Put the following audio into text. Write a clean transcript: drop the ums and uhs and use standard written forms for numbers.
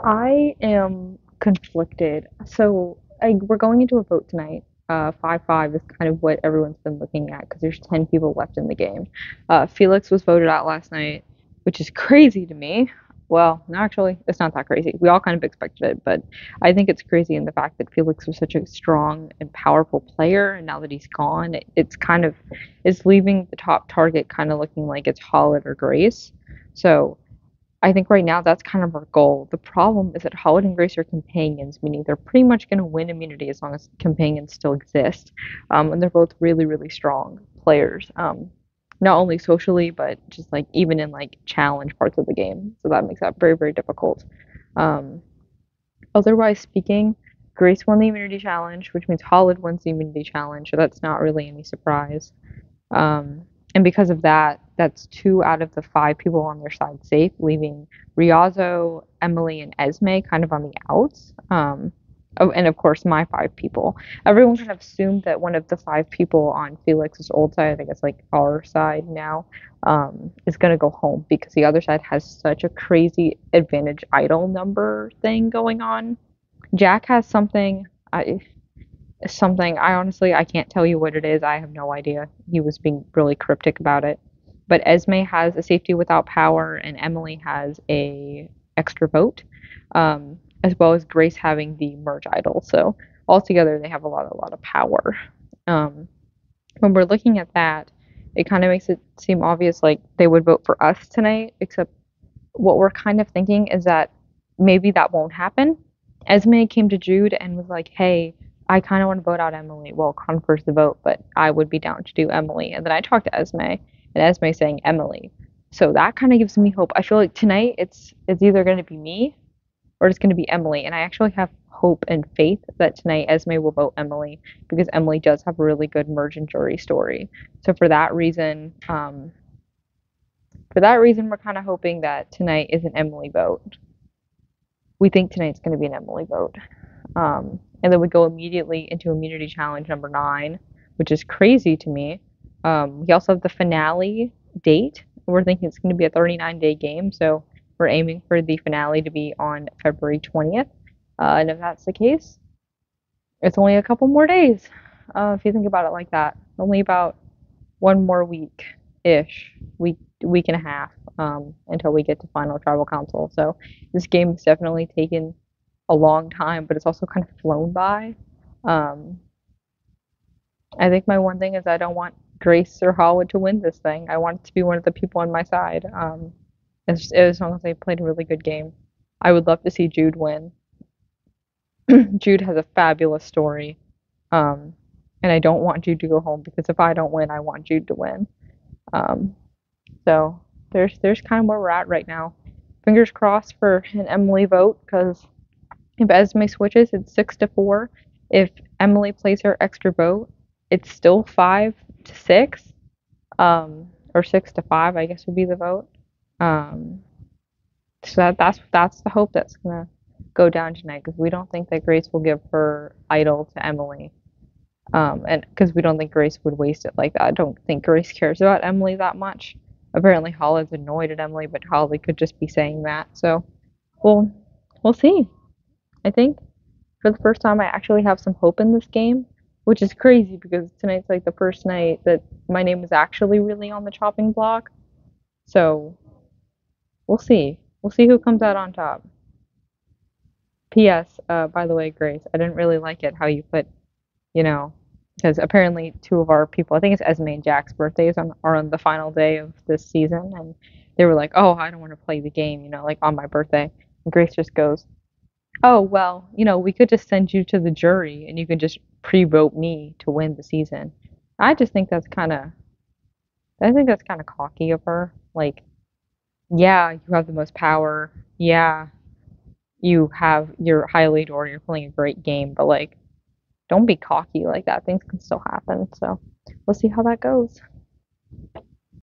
I am conflicted. We're going into a vote tonight. 5-5 is kind of what everyone's been looking at because there's 10 people left in the game. Felix was voted out last night, which is crazy to me. Well, no, actually, it's not that crazy. We all kind of expected it, but I think it's crazy in the fact that Felix was such a strong and powerful player, and now that he's gone, it's leaving the top target kind of looking like it's Holland or Grace. So I think right now that's kind of our goal. The problem is that Howard and Grace are companions, meaning they're pretty much going to win immunity as long as companions still exist. And they're both really, really strong players, not only socially, but just like even in like challenge parts of the game. So that makes that very, very difficult. Um, Otherwise speaking, Grace won the immunity challenge, which means Holland wins the immunity challenge. So that's not really any surprise. Um, and because of that, that's two out of the five people on their side safe, leaving Riazo, Emily, and Esme kind of on the outs. Oh, and of course, my five people. Everyone kind of assumed that one of the five people on Felix's old side, I think it's like our side now, is going to go home because the other side has such a crazy advantage idol number thing going on. Jack has something I honestly I can't tell you what it is. I have no idea. He was being really cryptic about it. But Esme has a safety without power, and Emily has a extra vote, as well as Grace having the merge idol. So altogether, they have a lot of power. Um, when we're looking at that, it kind of makes it seem obvious like they would vote for us tonight. Except what we're kind of thinking is that maybe that won't happen. Esme came to Jude and was like, "Hey, I kind of want to vote out Emily. Well, confers the vote, but I would be down to do Emily." And then I talked to Esme, and Esme saying Emily. So that kind of gives me hope. I feel like tonight it's either going to be me or it's going to be Emily, and I actually have hope and faith that tonight Esme will vote Emily because Emily does have a really good merge and jury story. So for that reason, we're kind of hoping that tonight is an Emily vote. We think tonight's going to be an Emily vote. And then we go immediately into immunity challenge number 9, which is crazy to me. We also have the finale date. We're thinking it's going to be a 39-day game, so we're aiming for the finale to be on February 20th. And if that's the case, it's only a couple more days. If you think about it like that, only about one more week and a half, until we get to final tribal council. So this game has definitely taken a long time, but it's also kind of flown by. Um, I think my one thing is I don't want Grace or Hollywood to win this thing. I want it to be one of the people on my side. As long as they played a really good game, I would love to see Jude win. Jude has a fabulous story, um, and I don't want Jude to go home because if I don't win, I want Jude to win. Um, so there's kind of where we're at right now. Fingers crossed for an Emily vote because if Esme switches, it's 6-4. If Emily plays her extra vote, it's still 5-6, or 6-5, I guess would be the vote. Um, so that's the hope that's gonna go down tonight because we don't think that Grace will give her idol to Emily. And because we don't think Grace would waste it like that. I don't think Grace cares about Emily that much. Apparently, Holly's annoyed at Emily, but Holly could just be saying that. So, we'll we'll see. I think for the first time, I actually have some hope in this game, which is crazy because tonight's like the first night that my name was actually really on the chopping block. So we'll see. We'll see who comes out on top. P.S. By the way, Grace, I didn't really like it how you put, you know, because apparently two of our people, I think it's Esme and Jack's birthdays are on the final day of this season, and they were like, "Oh, I don't want to play the game," like on my birthday. And Grace just goes, "Oh, well, we could just send you to the jury and you could just pre-vote me to win the season." I just think I think that's kind of cocky of her. Like, yeah, you have the most power. Yeah, you're highly adored, you're playing a great game, but like, don't be cocky like that. Things can still happen. So, we'll see how that goes.